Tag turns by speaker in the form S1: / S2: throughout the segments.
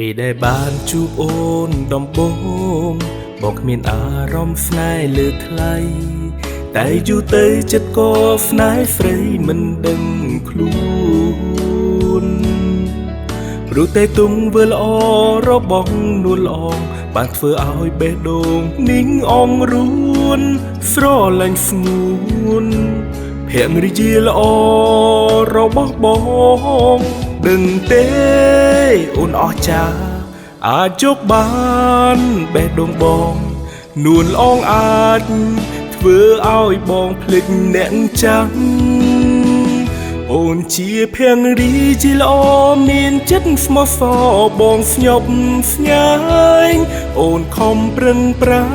S1: ពេលដែលបានជួបអូនដំបូងបងគ្មានអារម្មណ៍ស្នេហ៍លើថ្លៃតែយូរទៅចិត្តក៏ស្នេហ៍ស្រីមិនដឹងខ្លួនព្រោះតែទុំវើល្អរបស់នួនល្អបានធ្វើឲ្យបេះដូងនីងអងរួនស្រលាញ់ស្ងួនភរិយាល្អរបស់បងដឹងទេអូនអស់ចាអាចជោគបានបេះដូងបងនួនអងអាចធ្វើឲ្យបងភ្លេចអ្នកចាំ អូនជាភរិយាល្អមានចិត្តស្មោះសរបងស្ញប់ស្ញែងអូនខំប្រឹងប្រែ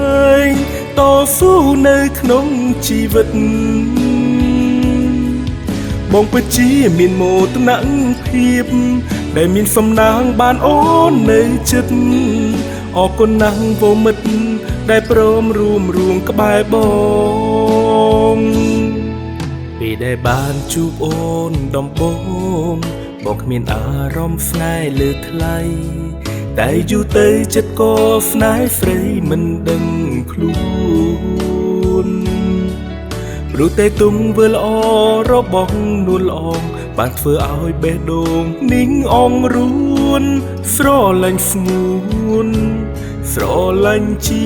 S1: ងតស៊ូនៅក្នុងជីវិតបងពិតជាមានមោទនភាពដែលមានសំណាងបានអូននៅចិត្តអរគុណណាស់វមិត្តដែលព្រមរួមក្បែរបងពេលដែលបានជួបអូនដំបូងបងគ្មានអារម្មណ៍ស្នេហ៍លើថ្លៃតែយូរទៅចិត្តក៏ស្នេហ៍ស្រីមិនដឹងខ្លួនព្រោះតែទុំវើល្អរបស់នួនល្អបានធ្វើឲ្យបេះដូងនីងអងរួនស្រលាញ់ស្ងួនស្រលាញ់ជា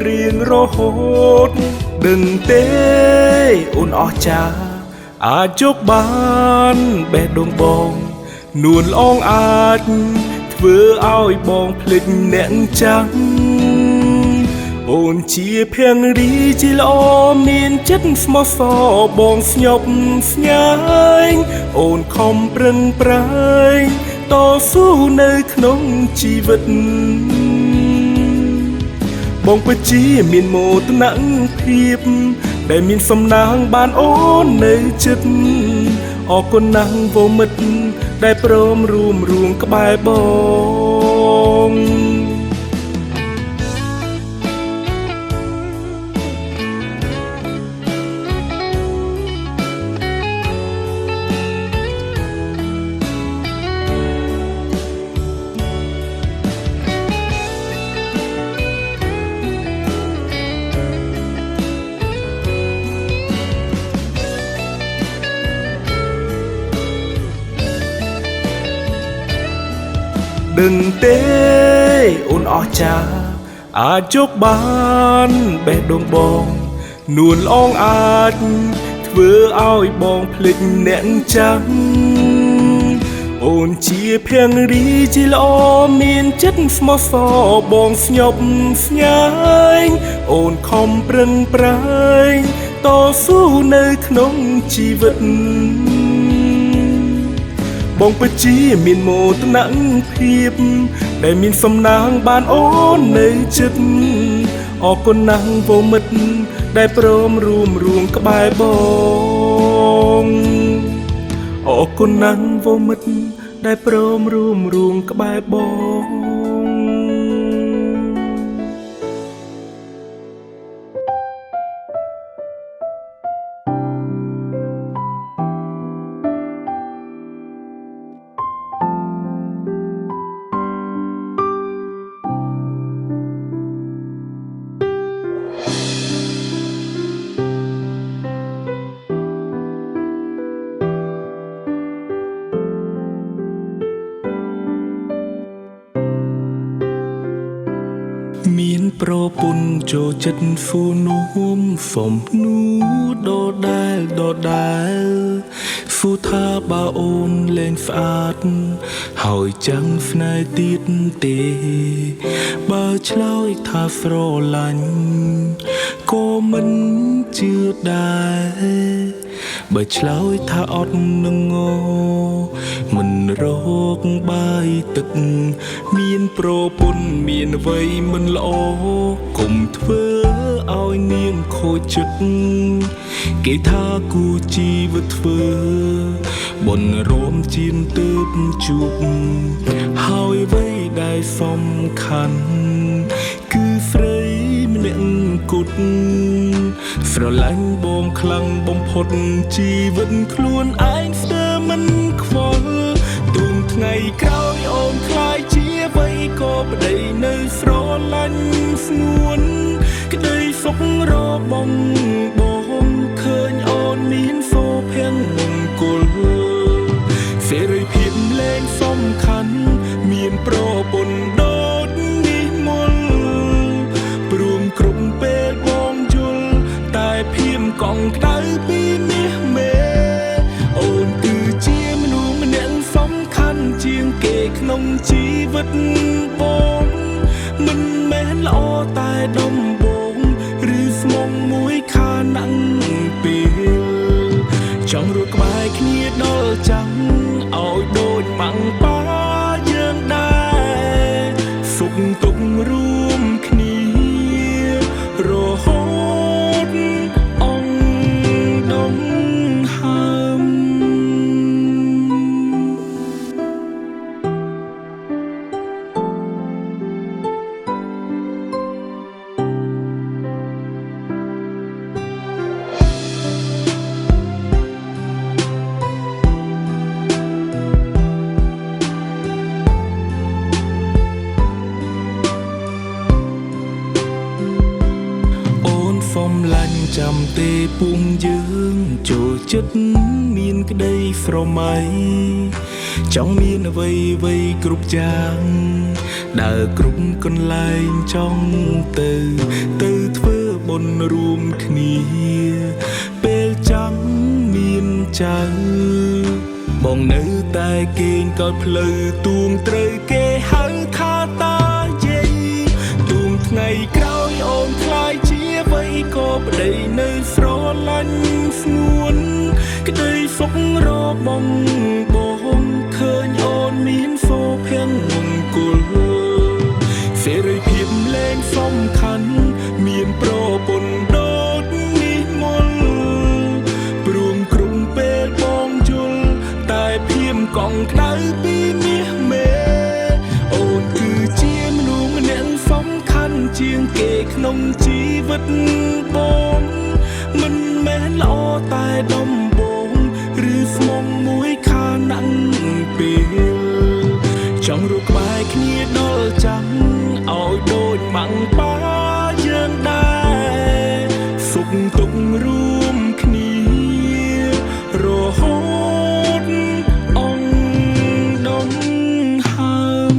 S1: រៀងរហូតដឹងទេអូនអស់ចាអាចជោគបានបេះដូងបងនួនអងអាចធ្វើឲ្យបងភ្លេចអ្នកចាំអូនជាភរិយាល្អមានចិត្តស្មោះសរបងស្ញប់ស្ញែងអូនខំប្រឹងប្រែងតស៊ូនៅក្នុងជីវិតបងពិតជាមានមោទនភាពដែលមានសំណាងបានអូននៅចិត្តអរគុណណាស់វមិត្តដែលព្រមរួមក្បែរបងដឹងទេអូនអស់ចាអាចជោគបានបេះដូងបងនួនអងអាចធ្វើឲ្យបងភ្លេចអ្នកចាំអូនជាភរិយាល្អមានចិត្តស្មោះសរបងស្ញប់ស្ញែងអូនខំប្រឹងប្រែងតស៊ូនៅក្នុងជីវិតបងពិតជាមានមោទនភាពដែលមានសំណាងបានអូននៅចិត្តអរគុណណាស់វមិត្តដែលព្រមរួមក្បែរបងអរគុណណាស់វមិត្តដែលព្រមរួមក្បែរបងមានប្រពន្ធចូលចិត្តហ្វូនោមសំនួដដែលហ្វូថាបើអូនលែងស្អាតហើយចាំងស្នេហ៍ទៀតទេបើឆ្លើយថាស្រឡាញ់ក៏មិនជឿដែរបើឆ្លើយថាអត់នឹងងមិនរកបាយទឹកមានប្រពន្ធមានអ្វីមិនល្អកុំធ្វើឲ្យនាងខូចចិត្តគេថាគូជីវិតធ្វើបនរោមជៀនទើបជួបហើយអ្វីដែលសំខាន់គឺស្រីម្នាក់គត់ស្រឡាញ់បងខ្លាំងបំផុតជីវិតខ្លួនឯងស្ទើរមិនខ្វល់ទូងថ្ងៃក្រោយអូនខ្លាយជា ក៏ប្តីនៅស្រឡាញ់ស្ងួនក្តីសុខរបងបងឃើញអូនមានសូភ័ងមង្គលសេរីភាពលែងសំខាន់មានប្រពន្ធដូចនេះមលព្រមគ្រប់ពេលបងយល់តែភៀមកង់ក្តៅពីមាសមេអូនគឺជាមនុស្សម្នាក់សំខាន់ជាងគេក្នុងជីវិតបងមិនមែនល្អតែដំបងឬស្មងមួយខាណាំងពេលចង់រត់ក្បែរគ្នាដល់ចាំងឲ្យដូចម៉ាំងប៉ាយើងដែរសុខទុក្ខរួមគ្នារហូតអងដងហើមphong lạnhចាំទេពុំយើងចូលចិត្តមានក្តីស្រមៃចង់មានអ្វីគ្រប់យ៉ាងដើរគ្រប់កន្លែងចង់ទៅធ្វើបុណ្យរួមគ្នាពេលចាំមានចៅបងនៅតែគេងកោតផ្លូវទួងត្រូវគេហៅថាតាយាយទួងថ្ងៃក្រោយអូនខ្លាយជាអ្វីក៏ប្តីនៅស្រឡាញ់ស្ងួនក្តីសុខរបងបងឃើញអូនមានសូភ័ងមង្គលសេរីភាពលែងសំខាន់មានប្រពន្ធដូចនេះមលព្រមគ្រប់ពេលបងយល់តែភៀមកង់ក្តៅពីមាសមេអូនគឺជាមនុស្សម្នាក់សំខាន់ជាងគេក្នុងជីវិតបងមិនមែនល្អតែដំបងឬស្មងមួយខាណាំងពេលចង់រកក្បែរគ្នាដល់ចាំឲ្យដូចម៉ាំងប៉ាយើងដែរសុខទុក្ខរួមគ្នារហូតអងដងហើម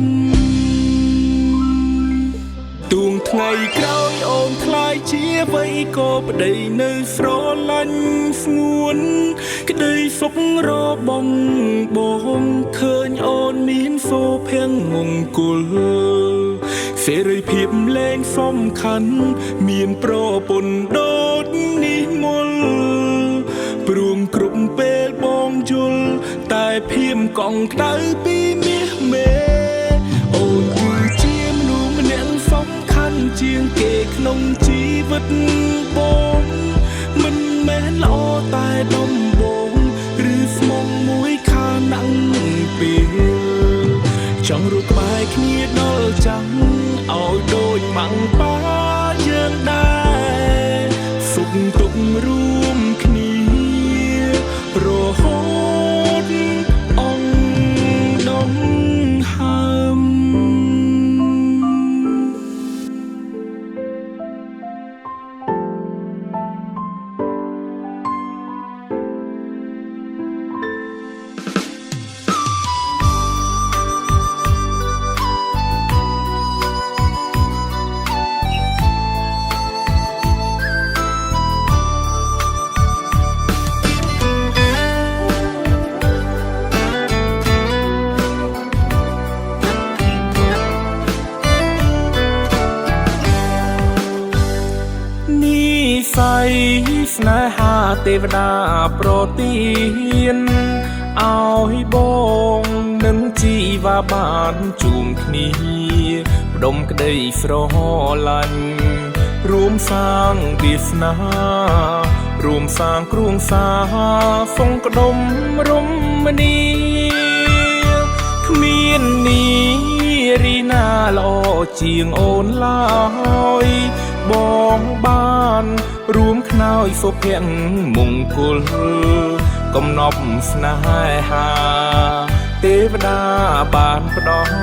S1: ទួងថ្ងៃក្រោយអូនខ្លាយជាអ្វីក៏ប្តីនៅស្រឡាញ់ស្ងួនក្តីសុខរបងបងឃើញអូនមានសូភ័ងមង្គលសេរីភាពលែងសំខាន់មានប្រពន្ធដូចនេះមលព្រមគ្រប់ពេលបងយល់តែភៀមកង់ក្តៅពីមាសមេអូនគឺជាមនុស្សម្នាក់សំខាន់ជាងគេក្នុងជីវិតបងមិនមែនល្អតែដំបងឬស្មងមួយខាណាំងពេលចង់រកក្បែរគ្នាដល់ចាំឲ្យដូចម៉ាំងប៉ាយើងដែរសុខទុក្ខរួមគ្នារហូតអងដងហើមស្នេហាទេវតាប្រទានឲ្យបងនឹងជីវ៉ាបានជួមគ្នាផ្ដុំក្តីស្រឡាញ់រួមសាងវាសនារួមសាងគ្រួសារសង្ក្ដុំរមនីគ្មាននីរីណាល្អជាងអូនឡើយបងបានរួមខ្នើយសុភ័ក្រមង្គលកំណប់ស្នេហាទេវតាបានផ្ដល់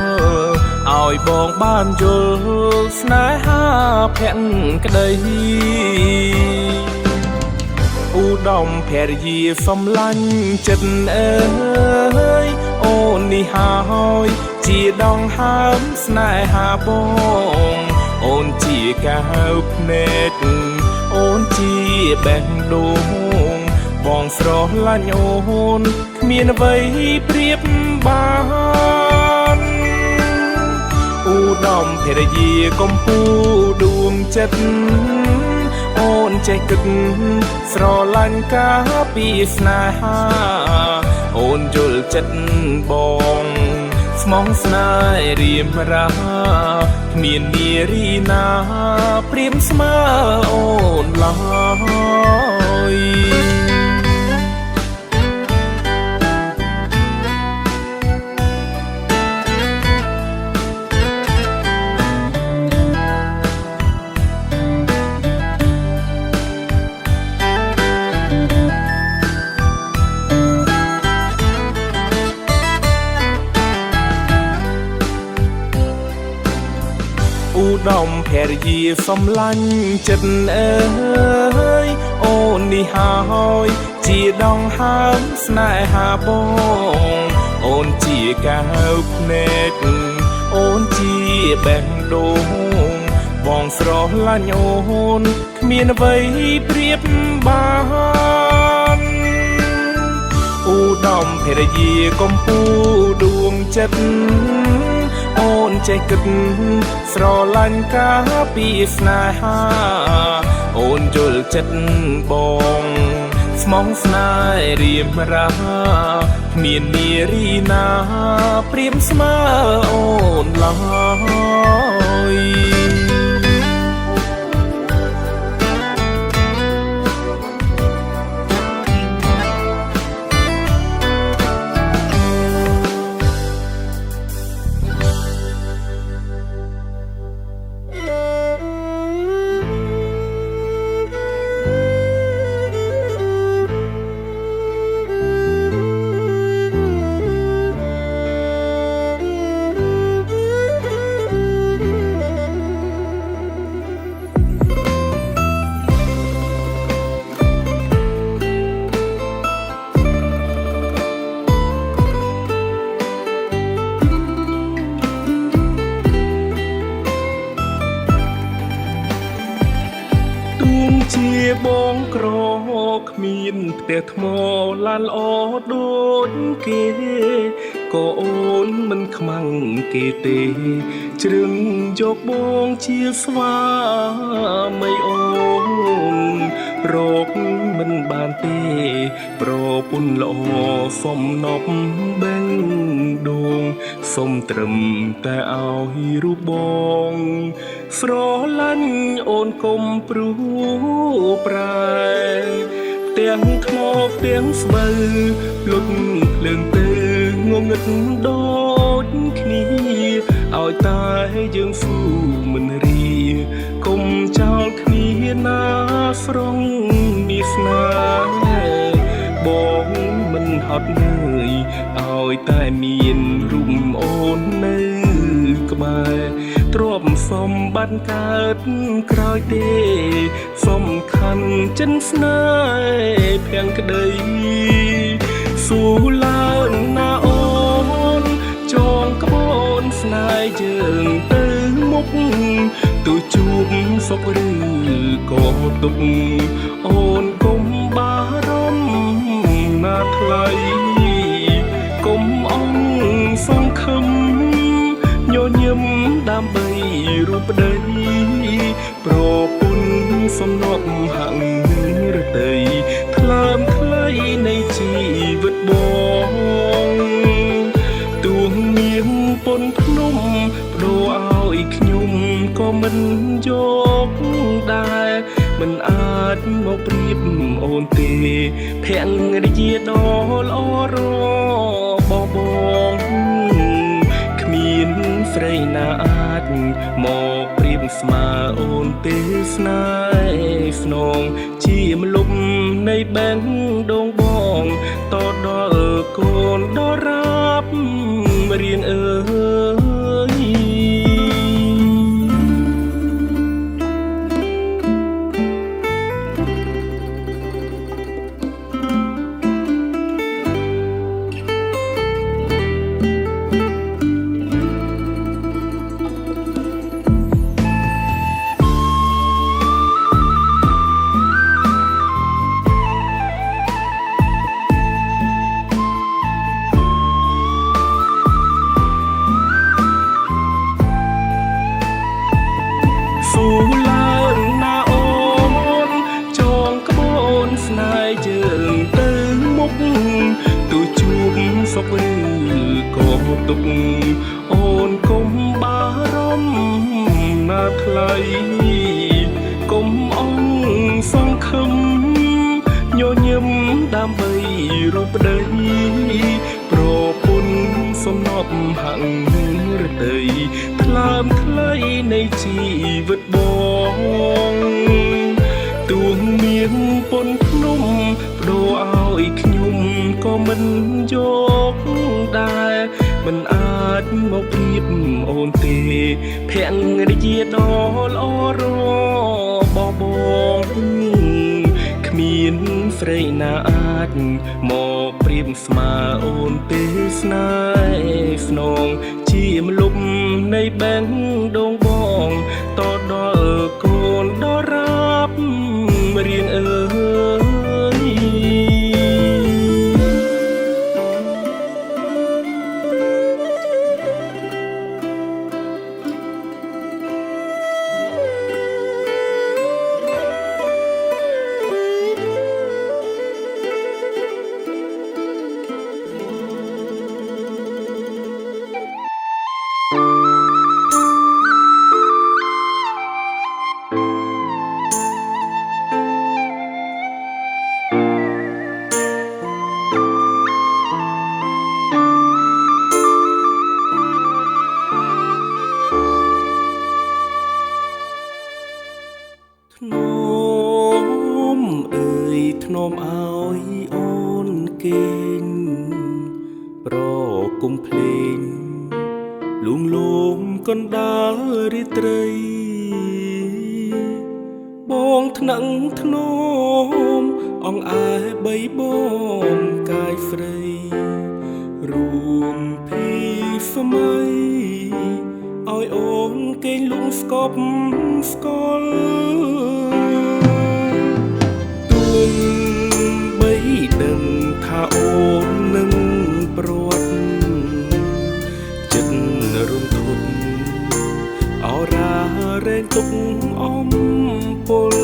S1: ឲ្យបងបានយល់ស្នេហាភក្តីឧត្តមភរិយាសំឡាញ់ចិត្តអើយអូននេះហើយជាដងហើមស្នេហាបងអូនជាកាវភ្នែកអូនជាបេះដូងបងស្រឡាញ់អូនគ្មានអ្វីប្រៀបបានឧត្តមភរិយាកំពូលដួងចិត្តអូនចេះគិតស្រឡាញ់ការពីស្នេហាអូនយល់ចិត្តបងស្មងស្នេហ៍រៀមរាគ្មាននារីណាព្រៀមស្មើអូនឡើយឧត្តមភរិយាសំឡាញ់ចិត្តអើយអូននេះហើយជាដងហើមស្នេហាបងអូនជាកាវភ្នែកអូនជាបេះដូងបងស្រឡាញ់អូនគ្មានអ្វីប្រៀបបានឧត្តមភរិយាកំពូលដួងចិត្តអូនចេះគិតស្រឡាញ់ការពីស្នេហាអូនយល់ចិត្តបងស្មងស្នេហ៍រៀមរាគ្មាននារីណាព្រៀមស្មើអូនឡើយជាបងក្រគ្មានផ្ទះថ្មឡានល្អដូចគេក៏អូនមិនខ្មាំងគេទេជ្រឹងយកបងជាស្វាមីអូនរកមិនបានទេប្រពន្ធល្អសំណប់បេងដូងសុំត្រឹមតែឲ្យរូបបងស្រឡាញ់អូនកុំព្រួប្រែទាំងថ្មទាំងស្បូវលុតភ្លើងទៅងងឹតដូចគ្នាឲ្យតែយើងស៊ូមិនរីកុំចោលគ្នាណាស្រងនេះស្នេហ៍បងមិនហត់នឿយឲ្យតែមានរូបអូននៅក្បែរទ្រពសម្បត្តិកើតក្រោយទេសំខាន់ចិនស្នេហ៍ភក្តីស៊ូឡើងណាអូនចងក្បូនស្នេហ៍យើងទៅមុខទូជួបសុខឬក៏ទុក្ខអូនកុំបារម្ភណាថ្លៃកុំអង្សង្ឃឹមញញឹមដើម្បីរូបប្តីប្រពន្ធសំណប់ហាក់រតីថ្លើមថ្លៃនៃជីវិតបងទួងមានពន្ធភ្នំបដូរឲ្យខ្ញុំក៏មិនយកដែរមិនអាចមកប្រៀបអូនទេភរិយាដ៏ល្អរបស់បងគ្មានស្រីណាអាចមកប្រៀបស្មើអូនទេស្នេហ៍ស្នងជាម្លប់នៃបេះដូងបងតដល់កូនដរាបរៀងអើយ ប់ទូជួបសុខឬក៏ទុកអូនកុំបារម្ភណាថ្លៃកុំអង្សង្ឃឹមញញឹមដើម្បីរូបប្តីប្រពន្ធសំណប់ហាក់រតីថ្លើមថ្លៃនៃជីវិតបងទួងមានពុនភ្នំបដូរឲ្យខ្ញុំក៏មិនយកដែរមិនអាចមកប្រៀបអូនទេភរិយាដ៏ល្អរបស់បងគ្មានស្រីណាអាចមកប្រៀបស្មើអូនទេស្នេហ៍ស្នងជាមលុបនៃបេះដូងបងតដល់កូនដរាបរៀងអើយធ្នមអើយធ្នមឲ្យអូនគេងប្រគុំភ្លេងលួងលោមកណ្ដាលរាត្រីបងថ្នាក់ធ្នមអង្អែបីបងកាយស្រីរួមភីសម័យឲ្យអូនគេងលួងស្កប់ស្កល់ទួងបីដឹងថាអូននឹងព្រាត់ចិត្តរន្ធត់អរ៉ារែងទុកអំពល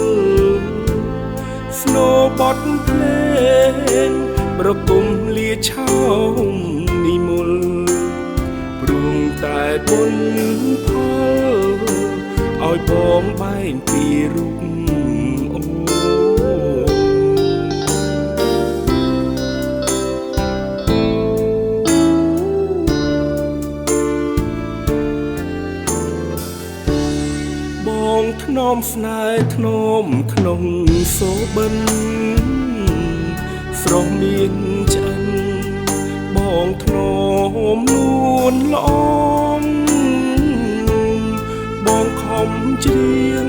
S1: ស្នូបត់ភ្លេងប្រគុំលាឆោមនិមលព្រួងតែបុណ្យផលឲ្យបងបែងពីរូបអូនបងធ្នមស្នេហ៍ធ្នមក្នុងសូបិនស្រស់មានឆ្អិនបងធ្នមនួនល្អបងខំច្រៀង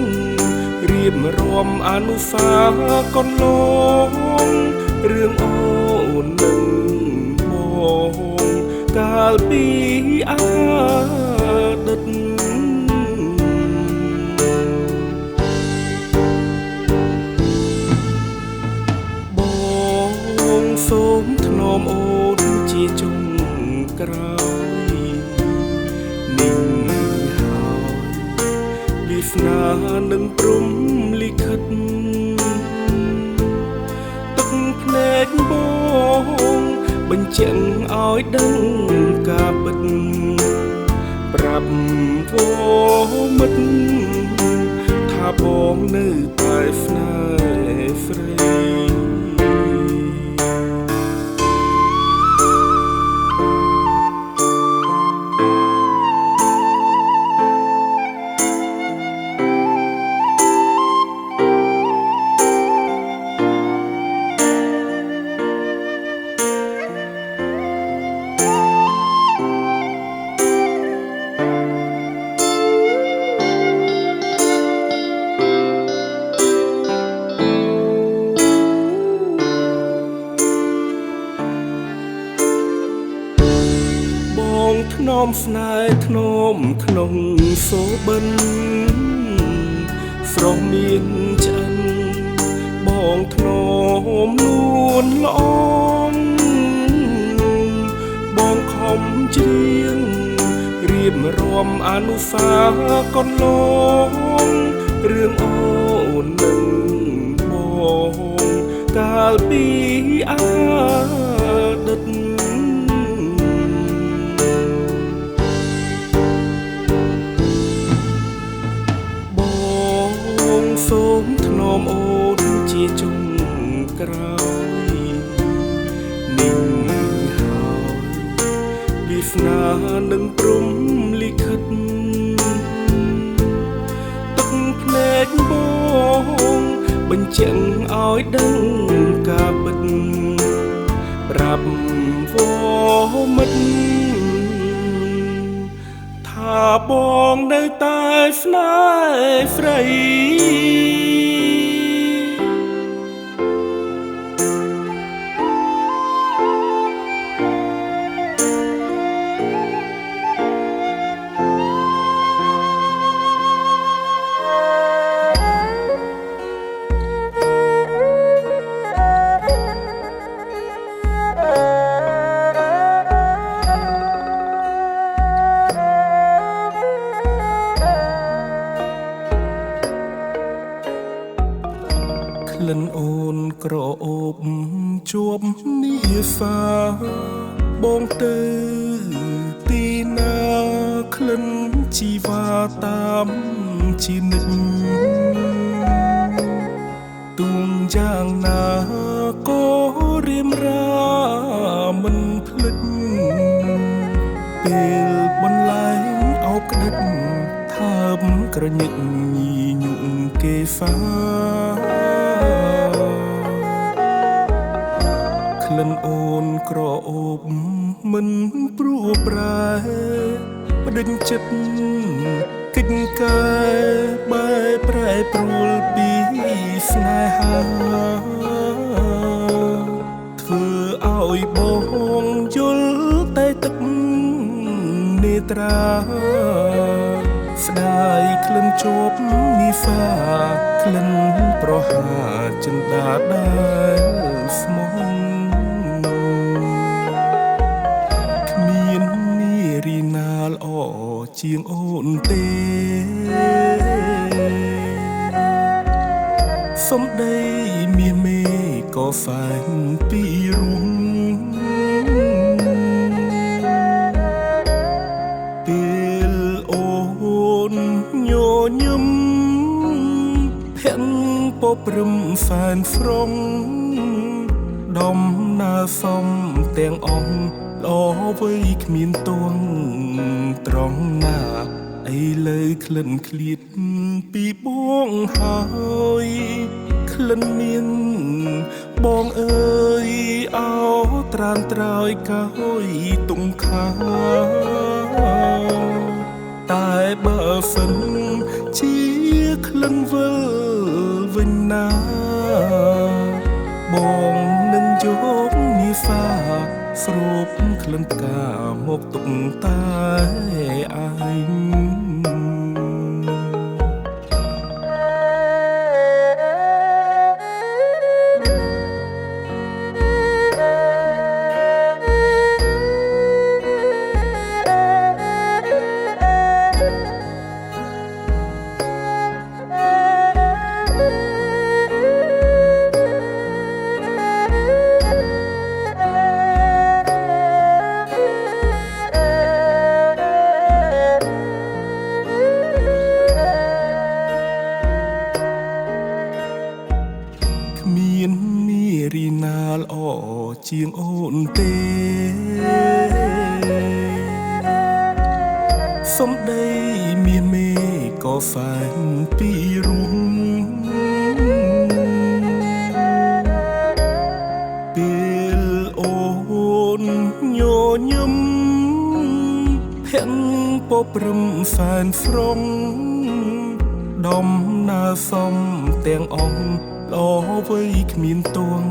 S1: រៀបរាប់អនុស្សាវរីយ៍កន្លងរឿងអូននឹងបងកាលពីអតីតបងសូមធ្នមអូនជាចុងក្រោយនេះហើយវាសនានឹងព្រំលិខិតទឹកភ្នែកបងបញ្ជាក់ឲ្យដឹងការពិតប្រាប់វមិត្តថាបងនៅតែស្នេហ៍ស្រីធ្នមស្នេហ៍ធ្នមក្នុងសូបិនស្រស់មានឆ្អិនបងធ្នមនួនល្អបងខំច្រៀងរៀបរាប់អនុស្សាវរីយ៍កន្លងរឿងអូននឹងបងកាលពីអ នឹងព្រំលិខិតទឹកភ្នែកបងបញ្ជាក់ឲ្យដឹងការពិតប្រាប់វមិត្តថាបងនៅតែស្នេហ៍ស្រីក្លិនអូនក្រអូបជាប់នីសាបងទៅទីណាក្លិនជីវ៉ាតាមជានិច្ចទូងយ៉ាងណាក៏រៀមរាមិនភ្លេចពេលបន្លែងអោបក្តិចថើបក្រញិចញីញុកគេសាក្លិនអូនក្រអូបមិនព្រោះប្រែបដិញចិត្តកិច្ចកែបែប្រែប្រួលពីស្នេហាធ្វើឲ្យបងយល់តែទឹកនេត្រាស្ដាយក្លិនជាប់នីសាក្លិនប្រហាចិន្តាដែលស្មោះគ្មាននារីណាល្អជាងអូនទេសំដីមាសមេក៏សែនពីរួមពេលអូនញញឹមភាំងពព្រឹមសែនស្រងដំណើរសំទាំងអង្គល្អវ័យគ្មានទងត្រង់ណាឥឡូវក្លិនឃ្លាតពីបងហើយក្លិនមានបងអើយអោត្រានត្រើយកោយទុំខាតែបើសិនជាក្លិនវិលវិញណាបងនឹងយកនីសាស្រូបក្លិនផ្កាមកទុកតែឯងមាននារីណាល្អជាងអូនទេសំដីមាសមេក៏សែនពីរួមពេលអូនញញឹមភាំងពព្រឹមសែនស្រងដំណើរសំទាំងអង្គល្អវ័យគ្មានទង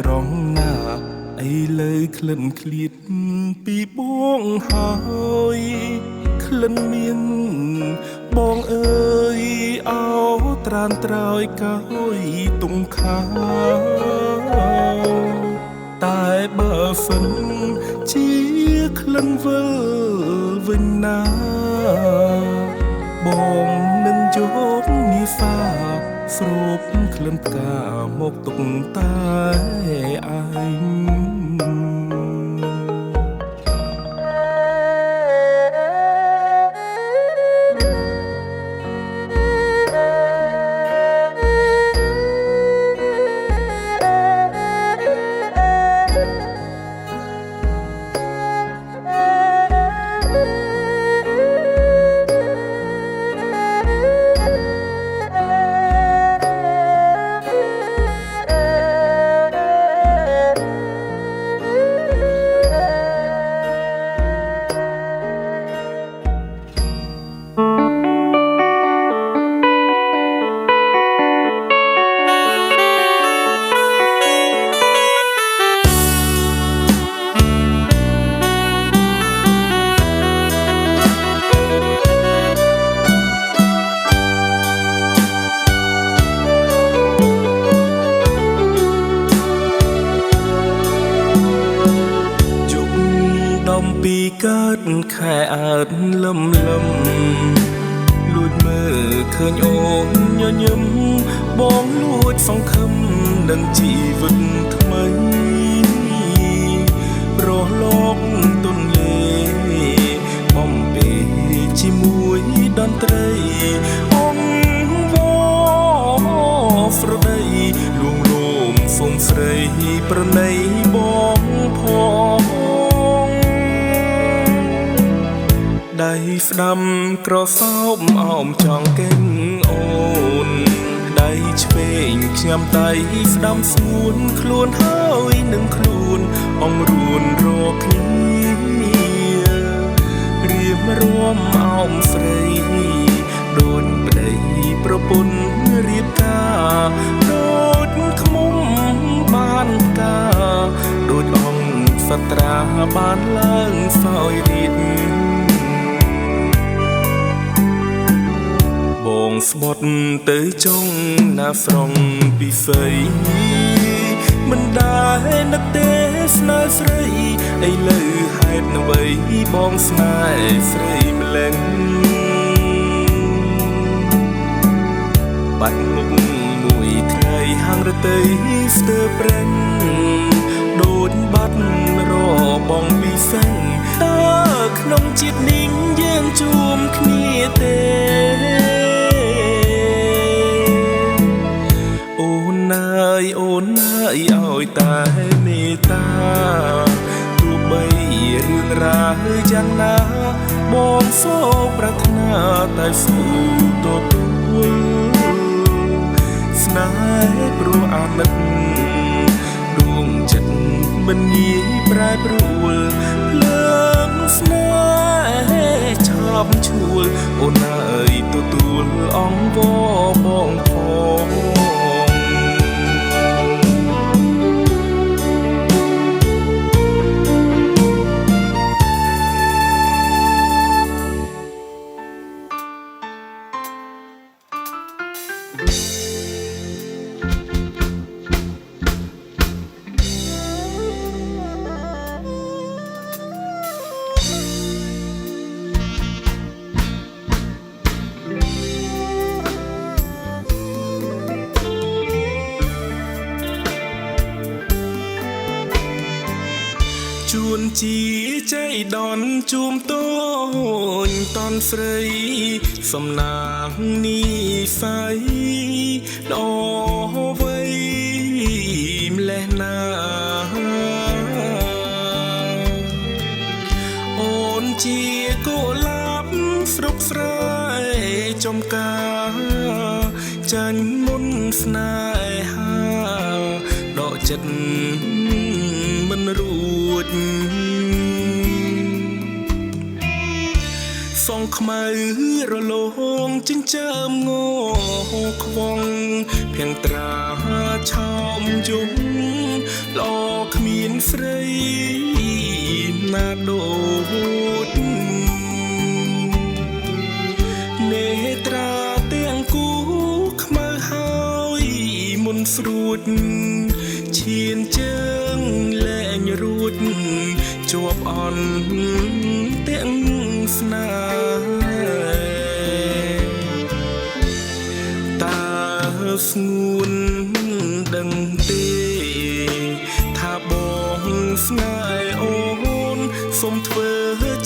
S1: ត្រង់ណាឥឡូវក្លិនឃ្លាតពីបងហើយក្លិនមានបងអើយអោត្រានត្រើយកោយទុំខាតែបើសិនជាក្លិនវិលវិញណាបងនឹងយកនីសាស្រូបក្លិនផ្កាមកទុកតែឯង ខែអើតលំលួចមើលឃើញអូនញញឹមបងលួចសង្ឃឹមនឹងជីវិតថ្មីរស់លោកទុនលេបំពេជាមួយតន្ត្រីអង្គវស្រដីលួងលោមសុំស្រីប្រណីបងផងដៃស្ដាំក្រសោបអោមចង់កេងអូនដៃឆ្វេងខ្ញុំដៃស្ដាំស្ងួនខ្លួនហើយនឹងខ្លួនអងរួនរកគ្នារៀបរួមអោមស្រីដូនប្តីប្រពន្ធរៀបការដូចខ្មុំបានផ្កាដូចអង្គសត្រាបានឡើងសោយរីកបងស្បត់ទៅចុងណាស្រងពីស័យមិនដែលនឹកទេស្នេហ៍ស្រីឥឡូវហេតុអ្វីបងស្នេហ៍ស្រីម្លឹងបាត់មុខមួយថ្ងៃហាងរតីស្ទើរប្រេងដូចបាត់របងពីសិនតើក្នុងជាតិនេះយើងជួបគ្នាទេអូនណាយឲ្យតែមេត្តាទោះបីរឿងរ៉ាវយ៉ាងណាបងសូមប្រាថ្នាតែស៊ូទទួលស្នេហ៍ព្រោះអាណិតដួងចិត្តមិនងាយប្រែប្រួលភ្លើងស្នេហ៍ឆាប់ឈួលអូនណាយទទួលអង្គបងផងជួនជាใจដនជួមតូនតនស្រីសំណាងនេះស័យដល់វ័យម្លេះណាអូនជាកុលាបស្រុកស្រែចំការចាញ់មុនស្នេហាដកចិត្តមិនរួចសងខ្មៅរលោងចិញ្ចើមងខ្វងភាំងត្រាឆោមយំល្អគ្មានស្រីណាដូចនេត្រាទាំងគូខ្មៅហើយមុនស្រួចឈានជើងលែងរួចជាប់អន់ទាំងស្នេហ៍តើស្ងួនដឹងទេថាបងស្នេហ៍អូនសូមធ្វើ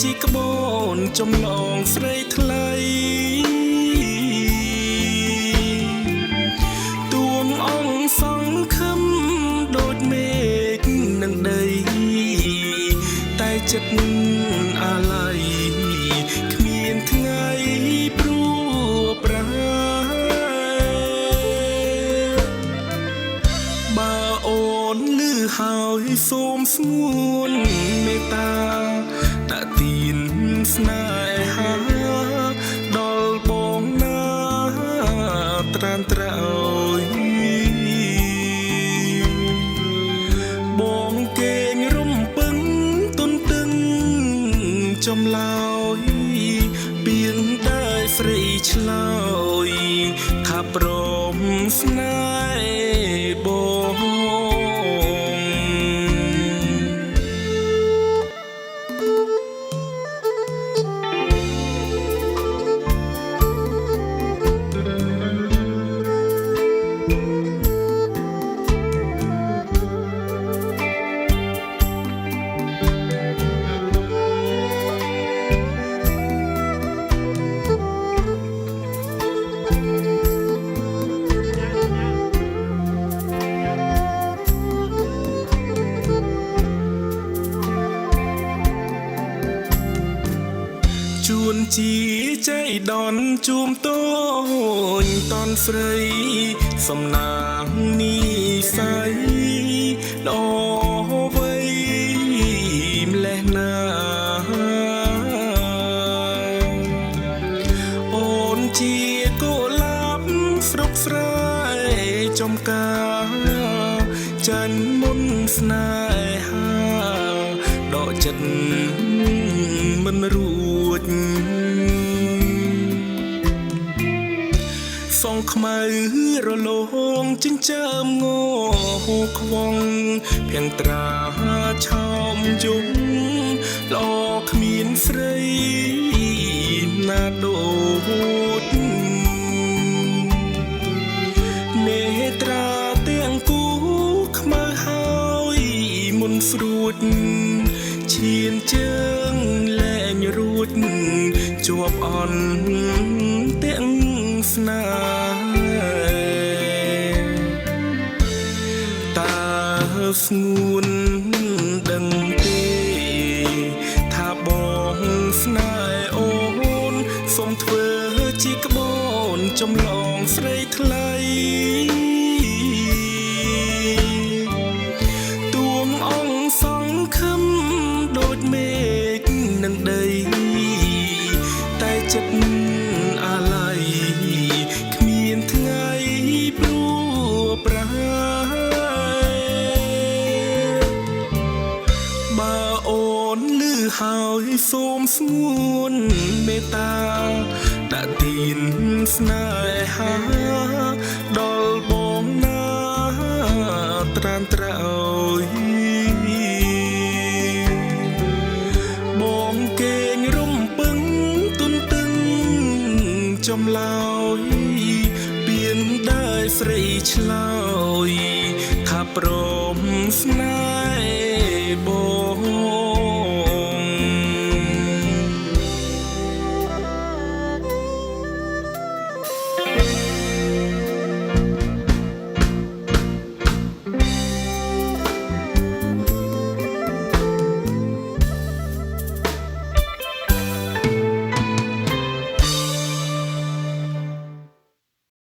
S1: ជាក្បូនចំណងស្រីថ្លៃទួងអង្គសង្ឃឹមដូចមេឃនឹងដីតែចិត្តអាឡ័យគ្មានថ្ងៃព្រួប្រែបើអូនលឺហើយសូមស្ងួនមេត្តាដាក់ទានស្នេហាដល់បងណាត្រានត្រោយបងកេងរំពឹងទុនទឹងចំឡើយបៀងតែស្រីឆ្លើយថាព្រមស្នេហ៍បង ជីใจដនជួមតូនតនស្រីសំណាងនេះស័យល្អវ័យម្លេះណាអូនជាកុលាបស្រុកស្រែចំការចាញ់មុនស្នេហាដកចិត្តមិនរួចសងខ្មៅរលោងចិញ្ចើមងខ្វងភៀងត្រាឆោមយំល្អគ្មានស្រីណាដូចនេត្រាទាំងគូខ្មៅហើយមុនស្រួចឈានជើងលែងរួចជាប់អន់ទាំងស្នេហ៍តើស្ងួនដឹងទេថាបងស្នេហ៍អូនសូមធ្វើជាក្បូនចំឡងស្រីថ្លៃទួងអង្គសង្ឃឹមដូចមេឃនឹងដីតែចិត្តអាឡ័យគ្មានថ្ងៃព្រួប្រាបើអូនលឺហើយសូមស្ងួនមេត្តាដាក់ទានស្នេហាដល់បងណាត្រានត្រោយបងកេងរំពឹងទុនទឹងចំឡើយពៀនដែរស្រីឆ្លើយថាព្រមស្នេហ៍